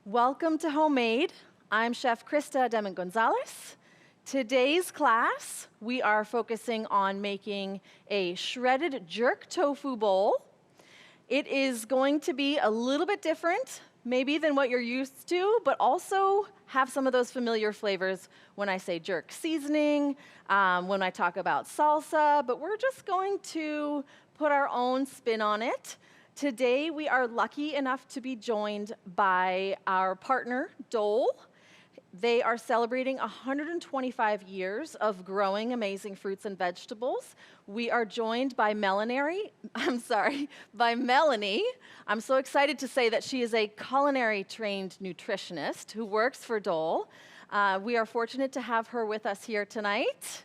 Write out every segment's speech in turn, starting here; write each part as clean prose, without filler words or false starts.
Welcome to Homemade. I'm Chef Krista Demon Gonzalez. Today's class, we are focusing on making a shredded jerk tofu bowl. It is going to be a little bit different, maybe than what you're used to, but also have some of those familiar flavors when I say jerk seasoning, when I talk about salsa, but we're just going to put our own spin on it. Today, we are lucky enough to be joined by our partner, Dole. They are celebrating 125 years of growing amazing fruits and vegetables. We are joined by Melanie. I'm so excited to say that she is a culinary trained nutritionist who works for Dole. We are fortunate to have her with us here tonight.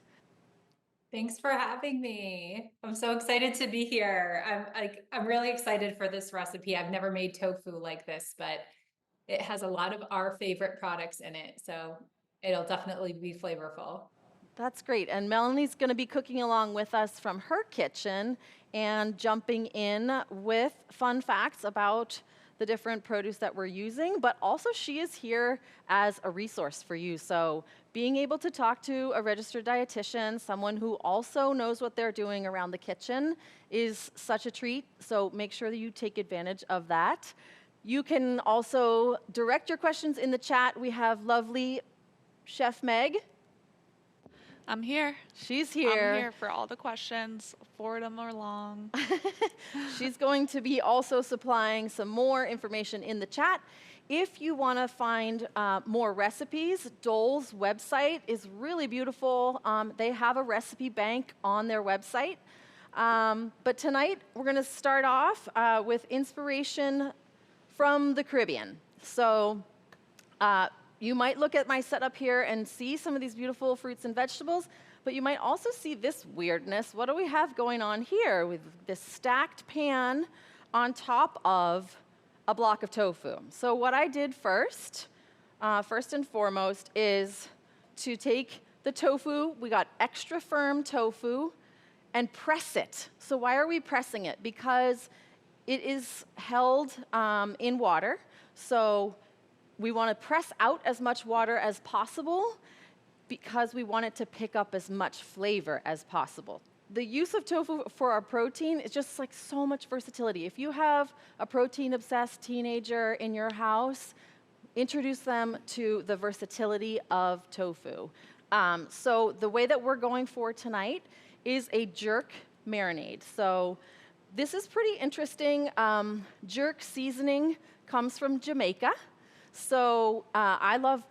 Thanks for having me. I'm so excited to be here. I'm really excited for this recipe. I've never made tofu like this, but it has a lot of our favorite products in it, so it'll definitely be flavorful. That's great. And Melanie's going to be cooking along with us from her kitchen and jumping in with fun facts about the different produce that we're using, but also she is here as a resource for you. So being able to talk to a registered dietitian, someone who also knows what they're doing around the kitchen, is such a treat. So make sure that you take advantage of that. You can also direct your questions in the chat. We have lovely Chef Meg. I'm here. She's here. I'm here for all the questions, forward them or long. She's going to be also supplying some more information in the chat. If you want to find more recipes, Dole's website is really beautiful. They have a recipe bank on their website. But tonight, we're going to start off with inspiration from the Caribbean. So you might look at my setup here and see some of these beautiful fruits and vegetables, but you might also see this weirdness. What do we have going on here with this stacked pan on top of a block of tofu? So what I did first and foremost, is to take the tofu, we got extra firm tofu, and press it. So why are we pressing it? Because it is held in water, so we want to press out as much water as possible because we want it to pick up as much flavor as possible. The use of tofu for our protein is just like so much versatility. If you have a protein-obsessed teenager in your house, introduce them to the versatility of tofu. So the way that we're going for tonight is a jerk marinade. So this is pretty interesting. Jerk seasoning comes from Jamaica. So I love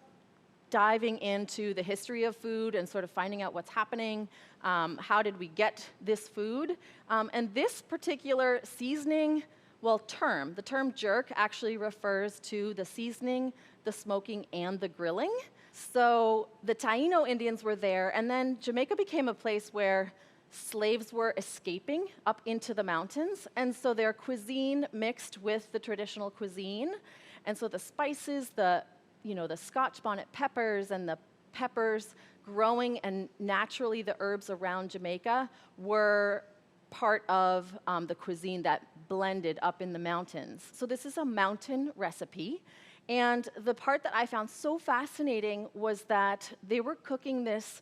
diving into the history of food and sort of finding out what's happening. How did we get this food? And this particular seasoning, the term jerk actually refers to the seasoning, the smoking, and the grilling. So the Taino Indians were there, and then Jamaica became a place where slaves were escaping up into the mountains, and so their cuisine mixed with the traditional cuisine. And so the spices, the Scotch bonnet peppers and the peppers growing, and naturally the herbs around Jamaica were part of the cuisine that blended up in the mountains. So this is a mountain recipe. And the part that I found so fascinating was that they were cooking this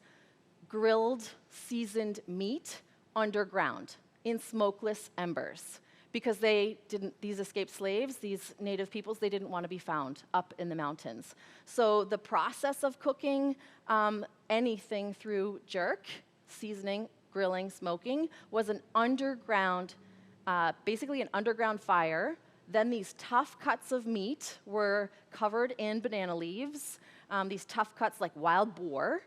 grilled, seasoned meat underground in smokeless embers, because these escaped slaves, these native peoples, they didn't want to be found up in the mountains. So the process of cooking anything through jerk, seasoning, grilling, smoking, was an underground, basically an underground fire. Then these tough cuts of meat were covered in banana leaves, these tough cuts like wild boar,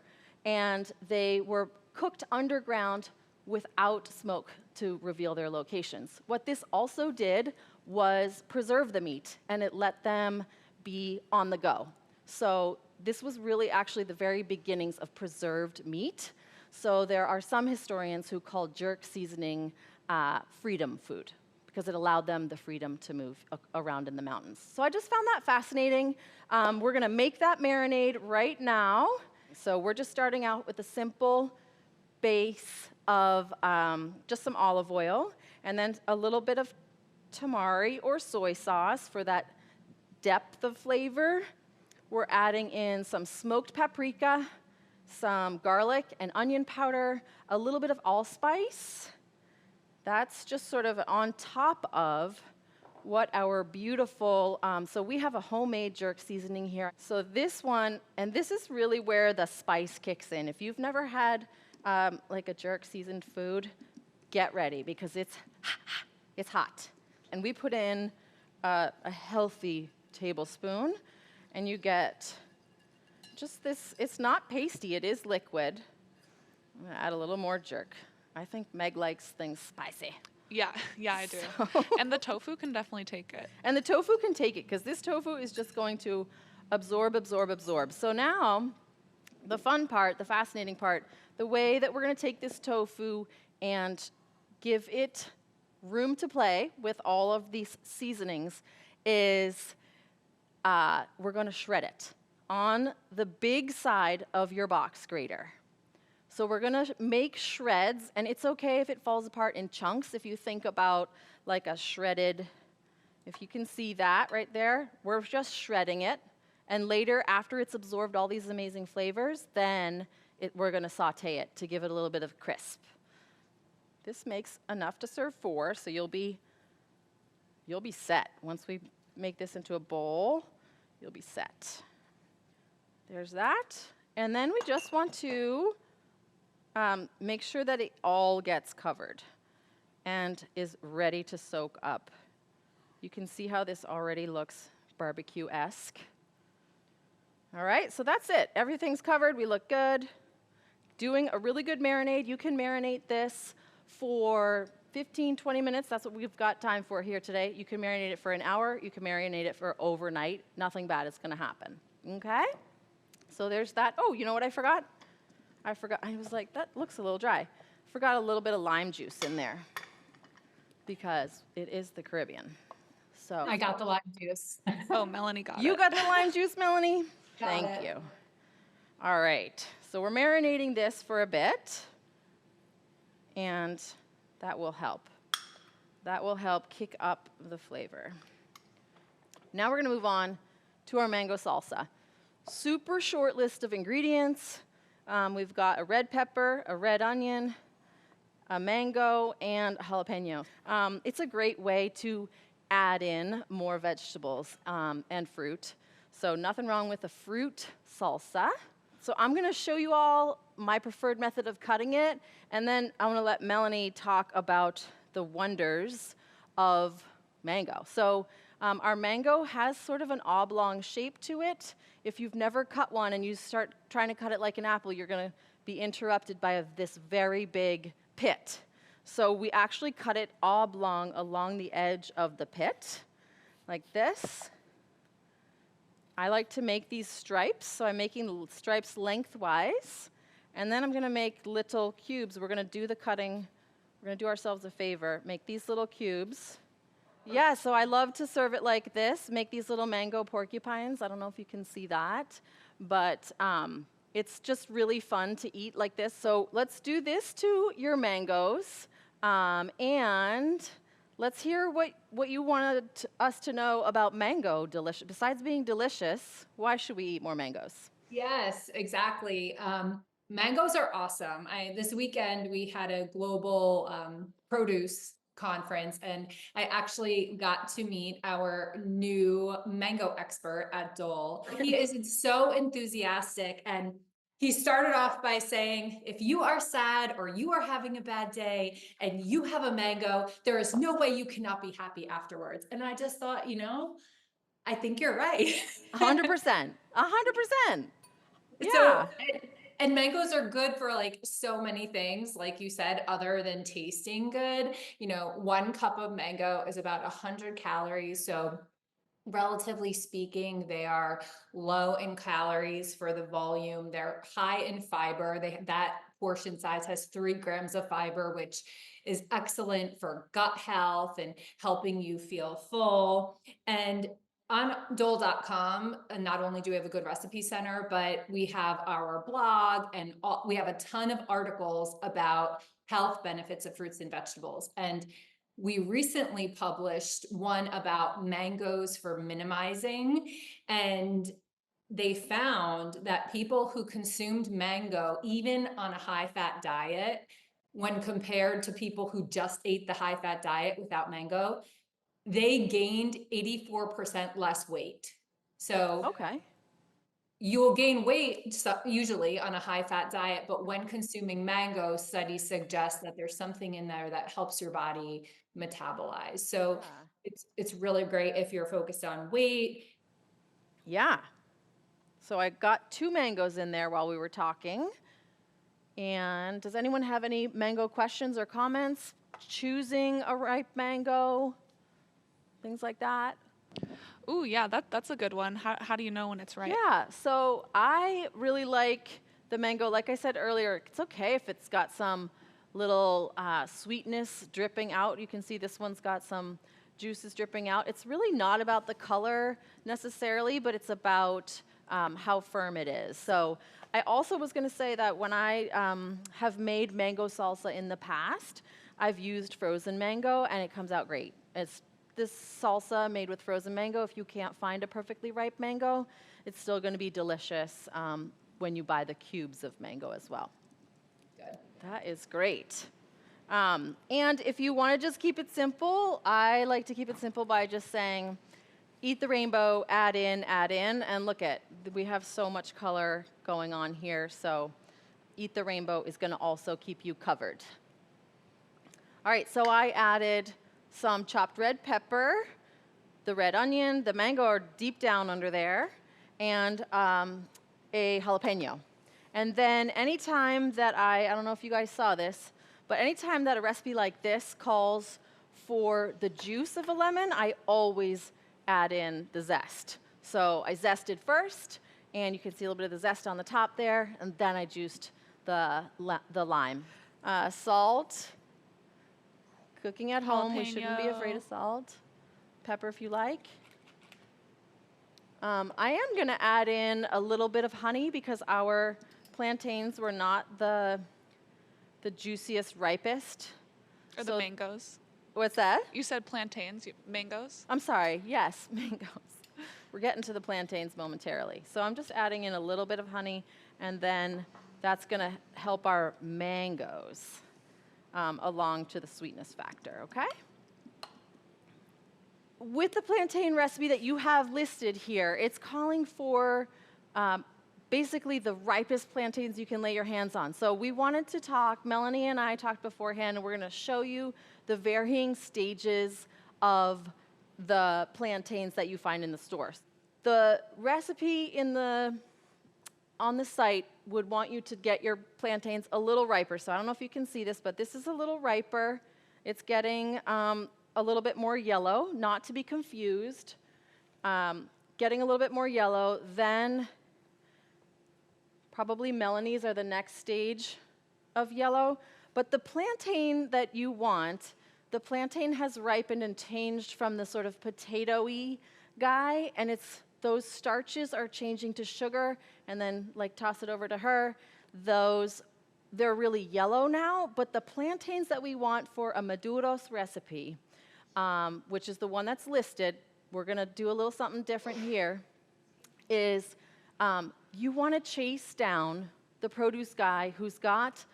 and they were cooked underground without smoke to reveal their locations. What this also did was preserve the meat, and it let them be on the go. So this was really actually the very beginnings of preserved meat. So there are some historians who call jerk seasoning freedom food, because it allowed them the freedom to move around in the mountains. So I just found that fascinating. We're gonna make that marinade right now. So we're just starting out with a simple base of just some olive oil, and then a little bit of tamari or soy sauce for that depth of flavor, we're adding in some smoked paprika, some garlic and onion powder, a little bit of allspice. That's just sort of on top of what our beautiful, so we have a homemade jerk seasoning here. So this one, and this is really where the spice kicks in. If you've never had like a jerk seasoned food, get ready because it's hot. And we put in a healthy tablespoon, and you get just this, it's not pasty, it is liquid. I'm gonna add a little more jerk. I think Meg likes things spicy. Yeah, I do. So And the tofu can definitely take it. and the tofu can take it because this tofu is just going to absorb. So now, the fun part, the fascinating part, the way that we're going to take this tofu and give it room to play with all of these seasonings is we're going to shred it on the big side of your box grater. So we're going to make shreds, and it's okay if it falls apart in chunks. If you think about like a shredded, if you can see that right there, we're just shredding it. And later, after it's absorbed all these amazing flavors, then we're going to saute it to give it a little bit of crisp. This makes enough to serve 4, so you'll be set. Once we make this into a bowl, you'll be set. There's that. And then we just want to make sure that it all gets covered and is ready to soak up. You can see how this already looks barbecue-esque. All right, so that's it. Everything's covered. We look good. Doing a really good marinade. You can marinate this for 15, 20 minutes. That's what we've got time for here today. You can marinate it for an hour. You can marinate it for overnight. Nothing bad is going to happen. Okay? So there's that. Oh, you know what I forgot? I was like, that looks a little dry. Forgot a little bit of lime juice in there because it is the Caribbean. So I got the lime juice. Oh, Melanie got it. you got the lime juice, Melanie? Got Thank it. you. All right. So we're marinating this for a bit, and that will help. That will help kick up the flavor. Now we're going to move on to our mango salsa. Super short list of ingredients. We've got a red pepper, a red onion, a mango, and a jalapeno. It's a great way to add in more vegetables and fruit. So nothing wrong with a fruit salsa. So I'm going to show you all my preferred method of cutting it, and then I'm going to let Melanie talk about the wonders of mango. So our mango has sort of an oblong shape to it. If you've never cut one and you start trying to cut it like an apple, you're going to be interrupted by this very big pit. So we actually cut it oblong along the edge of the pit, like this. I like to make these stripes, so I'm making stripes lengthwise. And then I'm going to make little cubes. We're going to do the cutting. We're going to do ourselves a favor. Make these little cubes. Yeah, so I love to serve it like this, make these little mango porcupines. I don't know if you can see that, but it's just really fun to eat like this. So let's do this to your mangoes, and let's hear what you wanted us to know about mango delicious. Besides being delicious, why should we eat more mangoes? Yes, exactly. Mangoes are awesome. This weekend we had a global produce conference, and I actually got to meet our new mango expert at Dole. He is so enthusiastic, and he started off by saying, if you are sad or you are having a bad day and you have a mango, there is no way you cannot be happy afterwards. And I just thought, I think you're right. 100%. 100%. Yeah. So, and mangoes are good for like so many things, like you said, other than tasting good. 1 cup of mango is about 100 calories. So relatively speaking, they are low in calories for the volume. They're high in fiber. That portion size has 3 grams of fiber, which is excellent for gut health and helping you feel full. And on Dole.com, not only do we have a good recipe center, but we have our blog, and we have a ton of articles about health benefits of fruits and vegetables. And we recently published one about mangoes for minimizing, and they found that people who consumed mango, even on a high-fat diet, when compared to people who just ate the high-fat diet without mango, they gained 84% less weight. So Okay. you'll gain weight usually on a high-fat diet, but when consuming mango, studies suggest that there's something in there that helps your body metabolize. So Yeah. it's really great if you're focused on weight. Yeah. So I got 2 mangoes in there while we were talking. And does anyone have any mango questions or comments? Choosing a ripe mango, things like that? Ooh, yeah, that's a good one. How do you know when it's right? Yeah, so I really like the mango. Like I said earlier, it's okay if it's got some little sweetness dripping out. You can see this one's got some juices dripping out. It's really not about the color necessarily, but it's about how firm it is. So I also was going to say that when I have made mango salsa in the past, I've used frozen mango, and it comes out great. It's this salsa made with frozen mango. If you can't find a perfectly ripe mango, it's still going to be delicious when you buy the cubes of mango as well. Good. That is great. And if you want to just keep it simple, I like to keep it simple by just saying, eat the rainbow, add in, and look at, we have so much color going on here, so eat the rainbow is going to also keep you covered. All right, so I added some chopped red pepper, the red onion, the mango are deep down under there, and a jalapeno. And then anytime that I don't know if you guys saw this, but anytime that a recipe like this calls for the juice of a lemon, I always add in the zest. So I zested first, and you can see a little bit of the zest on the top there, and then I juiced the lime. Salt. Cooking at home, we shouldn't be afraid of salt. Pepper if you like. I am going to add in a little bit of honey because our plantains were not the juiciest, ripest. Or the mangoes. What's that? You said plantains, mangoes? I'm sorry, yes, mangoes. We're getting to the plantains momentarily. So I'm just adding in a little bit of honey, and then that's going to help our mangoes along to the sweetness factor, okay? With the plantain recipe that you have listed here, it's calling for basically the ripest plantains you can lay your hands on. So we wanted to talk, Melanie and I talked beforehand, and we're going to show you the varying stages of the plantains that you find in the stores. The recipe on the site would want you to get your plantains a little riper. So I don't know if you can see this, but this is a little riper. It's getting a little bit more yellow, not to be confused. Getting a little bit more yellow, then probably Melanie's are the next stage of yellow. But the plantain that you want, the plantain has ripened and changed from the sort of potato-y guy, and those starches are changing to sugar, and then like toss it over to her. They're really yellow now, but the plantains that we want for a maduros recipe, which is the one that's listed, we're gonna do a little something different here, is you wanna chase down the produce guy who's got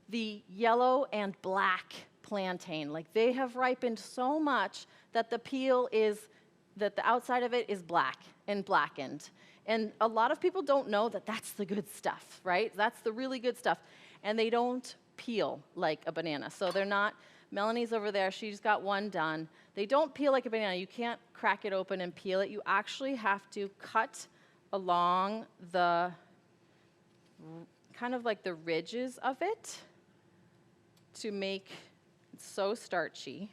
the yellow and black plantain. Like they have ripened so much that that the outside of it is black and blackened. And a lot of people don't know that that's the good stuff, right? That's the really good stuff. And they don't peel like a banana. So they're not, Melanie's over there, she's got one done. They don't peel like a banana. You can't crack it open and peel it. You actually have to cut along the, kind of like the ridges of it to make, it's so starchy.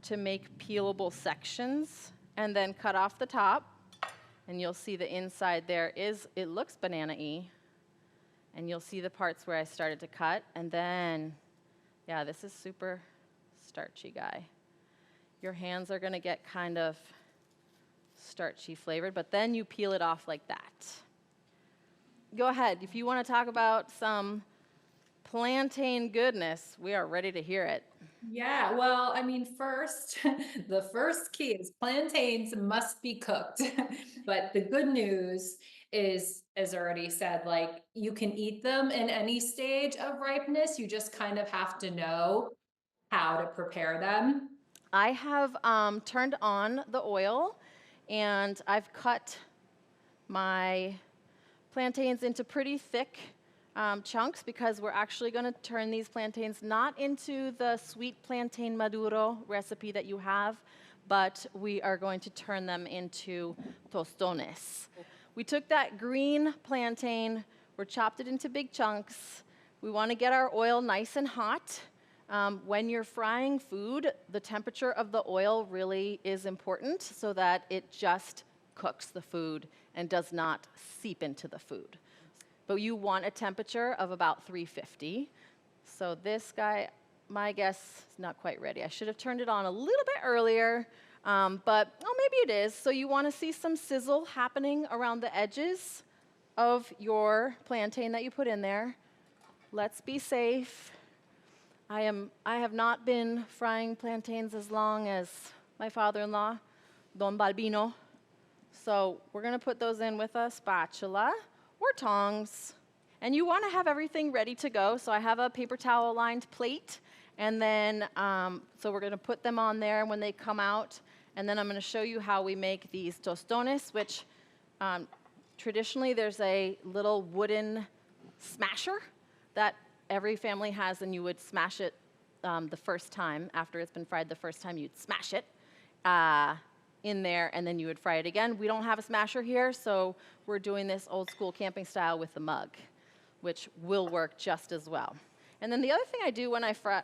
To make peelable sections, and then cut off the top, and you'll see the inside there it looks banana-y, and you'll see the parts where I started to cut, and then, yeah, this is super starchy guy. Your hands are gonna get kind of starchy flavored, but then you peel it off like that. Go ahead, if you wanna talk about some plantain goodness. We are ready to hear it. Yeah, well, I mean, first, the first key is plantains must be cooked. But the good news is, as already said, like you can eat them in any stage of ripeness. You just kind of have to know how to prepare them. I have turned on the oil and I've cut my plantains into pretty thick chunks because we're actually going to turn these plantains not into the sweet plantain maduro recipe that you have, but we are going to turn them into tostones. We took that green plantain, we chopped it into big chunks. We want to get our oil nice and hot. When you're frying food, the temperature of the oil really is important so that it just cooks the food and does not seep into the food. But you want a temperature of about 350. So this guy, my guess, is not quite ready. I should have turned it on a little bit earlier, but maybe it is. So you want to see some sizzle happening around the edges of your plantain that you put in there. Let's be safe. I have not been frying plantains as long as my father-in-law, Don Balbino. So we're going to put those in with a spatula or tongs. And you want to have everything ready to go. So I have a paper towel lined plate. And then, so we're going to put them on there when they come out. And then I'm going to show you how we make these tostones, which traditionally there's a little wooden smasher that every family has, and you would smash it the first time. After it's been fried the first time, you'd smash it in there, and then you would fry it again. We don't have a smasher here, so we're doing this old school camping style with the mug, which will work just as well. And then the other thing I do when I fry,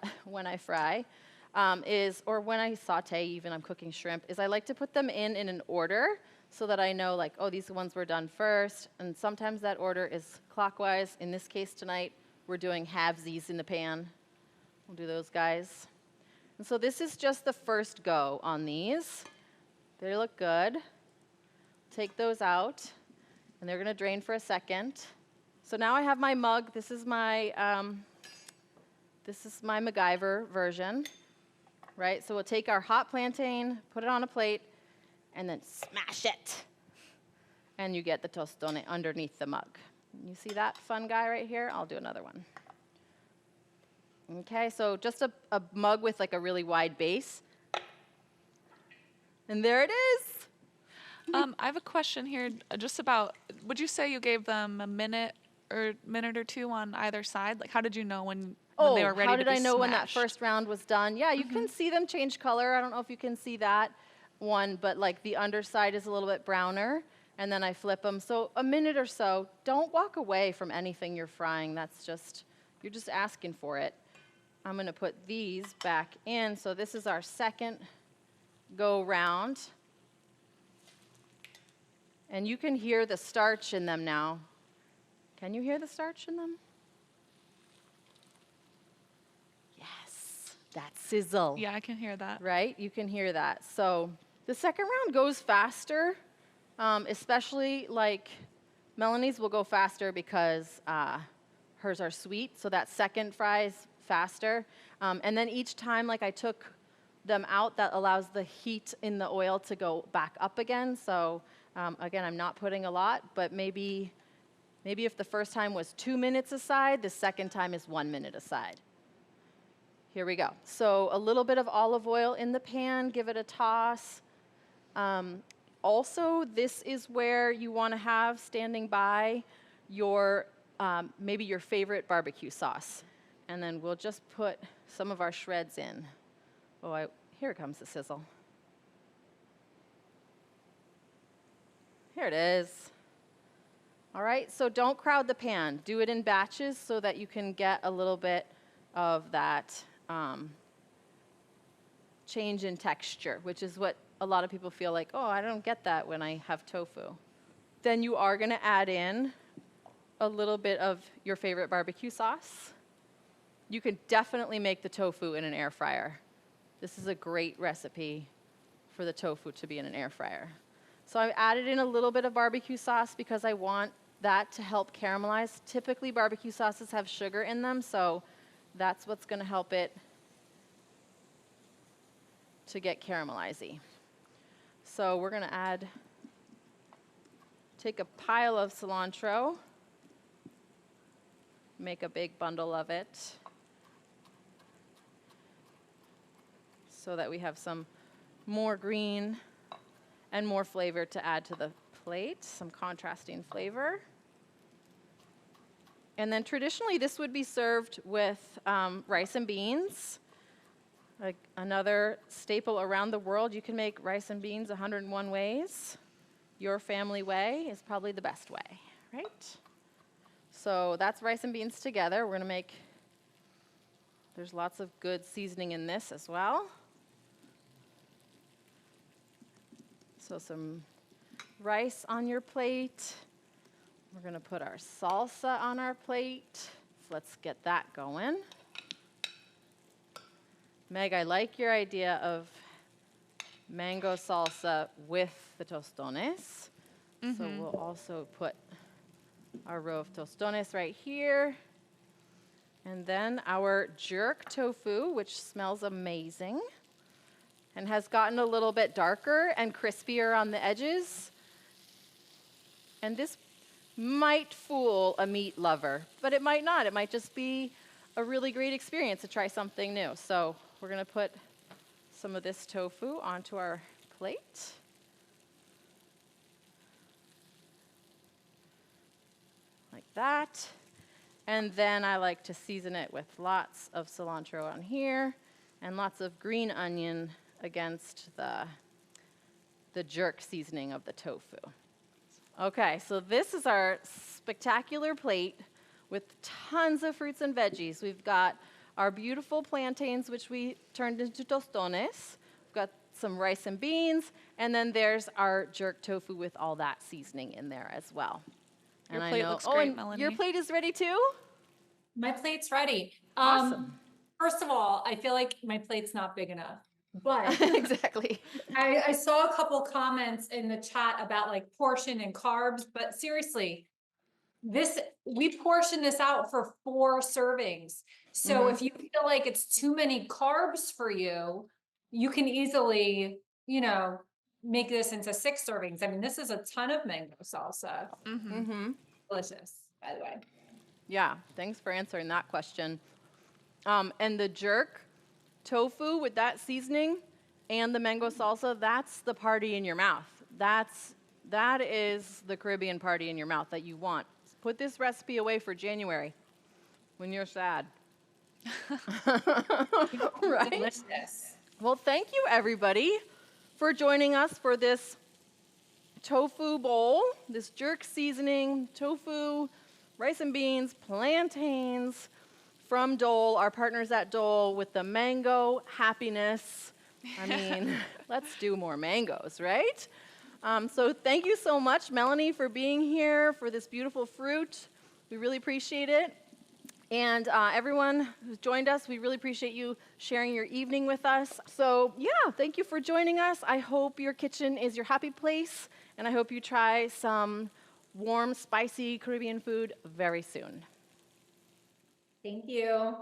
or when I saute, even I'm cooking shrimp, is I like to put them in an order so that I know, like, oh, these ones were done first, and sometimes that order is clockwise. In this case tonight, we're doing halvesies in the pan. We'll do those guys. And so this is just the first go on these. They look good. Take those out, and they're going to drain for a second. So now I have my mug. This is my MacGyver version, right? So we'll take our hot plantain, put it on a plate, and then smash it. And you get the tostone underneath the mug. You see that fun guy right here? I'll do another one. Okay, so just a mug with like a really wide base. And there it is. I have a question here just about, would you say you gave them a minute or two on either side? Like, how did you know when they were ready to be how did I know when that smashed? first round was done? Yeah, you can see them change color. I don't know if you can see that one, but like the underside is a little bit browner, and then I flip them. So a minute or so. Don't walk away from anything you're frying. That's just, you're just asking for it. I'm going to put these back in. So this is our second go round. And you can hear the starch in them now. Can you hear the starch in them? Yes, that sizzle. Yeah, I can hear that. Right? You can hear that. So the second round goes faster, especially like Melanie's will go faster because hers are sweet. So that second fries faster. And then each time, like I took them out, that allows the heat in the oil to go back up again. So again, I'm not putting a lot, but maybe if the first time was 2 minutes aside, the second time is 1 minute aside. Here we go. So a little bit of olive oil in the pan, give it a toss. Also, this is where you want to have standing by your maybe your favorite barbecue sauce. And then we'll just put some of our shreds in. Oh, here comes the sizzle. Here it is. All right, so don't crowd the pan. Do it in batches so that you can get a little bit of that change in texture, which is what a lot of people feel like, oh, I don't get that when I have tofu. Then you are going to add in a little bit of your favorite barbecue sauce. You can definitely make the tofu in an air fryer. This is a great recipe for the tofu to be in an air fryer. So I've added in a little bit of barbecue sauce because I want that to help caramelize. Typically, barbecue sauces have sugar in them, so that's what's going to help it to get caramelizey. So we're going to take a pile of cilantro, make a big bundle of it so that we have some more green and more flavor to add to the plate, some contrasting flavor. And then traditionally this would be served with rice and beans. Like another staple around the world, you can make rice and beans 101 ways. Your family way is probably the best way, right? So that's rice and beans together. We're gonna there's lots of good seasoning in this as well. So some rice on your plate. We're gonna put our salsa on our plate. So let's get that going. Meg, I like your idea of mango salsa with the tostones. So we'll also put our row of tostones right here. And then our jerk tofu, which smells amazing and has gotten a little bit darker and crispier on the edges. And this might fool a meat lover, but it might not. It might just be a really great experience to try something new. So we're gonna put some of this tofu onto our plate. Like that. And then I like to season it with lots of cilantro on here and lots of green onion against the jerk seasoning of the tofu. Okay, so this is our spectacular plate with tons of fruits and veggies. We've got our beautiful plantains, which we turned into tostones. We've got some rice and beans, and then there's our jerk tofu with all that seasoning in there as well. Your And plate I know, looks great, and Melanie. your plate is ready too? My plate's ready. Awesome. First of all, I feel like my plate's not big enough, but Exactly. I saw a couple comments in the chat about like portion and carbs, but seriously, we portion this out for 4 servings. So if you feel like it's too many carbs for you, you can easily, make this into 6 servings. I mean, this is a ton of mango salsa. Delicious, by the way. Yeah, thanks for answering that question. And the jerk tofu with that seasoning and the mango salsa, that's the party in your mouth. That is the Caribbean party in your mouth that you want. Put this recipe away for January when you're sad. Right? Delicious. Well, thank you everybody for joining us for this tofu bowl, this jerk seasoning, tofu, rice and beans, plantains from Dole, our partners at Dole with the mango happiness. I mean, let's do more mangoes, right? So thank you so much, Melanie, for being here for this beautiful fruit. We really appreciate it. And everyone who's joined us, we really appreciate you sharing your evening with us. So yeah, thank you for joining us. I hope your kitchen is your happy place, and I hope you try some warm, spicy Caribbean food very soon. Thank you.